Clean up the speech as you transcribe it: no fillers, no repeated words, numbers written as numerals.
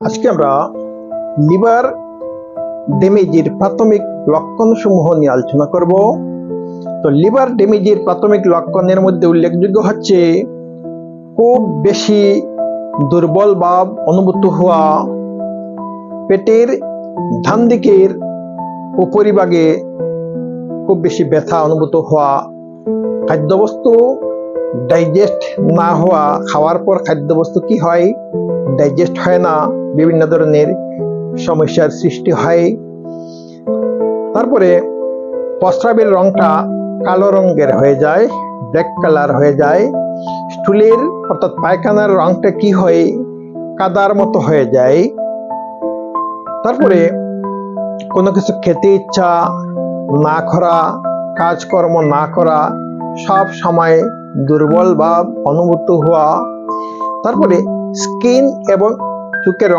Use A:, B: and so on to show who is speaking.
A: আজকে আমরা লিভার ড্যামেজের প্রাথমিক লক্ষণসমূহ নিয়ে আলোচনা করব। তো লিভার ড্যামেজের প্রাথমিক লক্ষণের মধ্যে উল্লেখযোগ্য হচ্ছে খুব বেশি দুর্বল ভাব অনুভূত হওয়া, পেটের ডান দিকের উপরিভাগে খুব বেশি ব্যথা অনুভূত হওয়া, খাদ্যবস্তু ডাইজেস্ট না হওয়া, খাওয়ার পর খাদ্যবস্তু কি হয়, ডাইজেস্ট হয় না, বিভিন্ন ধরনের সমস্যার সৃষ্টি হয়। তারপরে প্রস্রাবের রংটা কালো রঙের হয়ে যায়, ব্ল্যাক কালার হয়ে যায়। স্টুলের অর্থাৎ পায়খানার রংটা কি হয়, কাদার মতো হয়ে যায়। তারপরে কোনো কিছু খেতে ইচ্ছা না করা, কাজকর্ম না করা, সব সময় দুর্বল ভাব অনুভূত হওয়া। তারপরে স্কিন এবং চোখের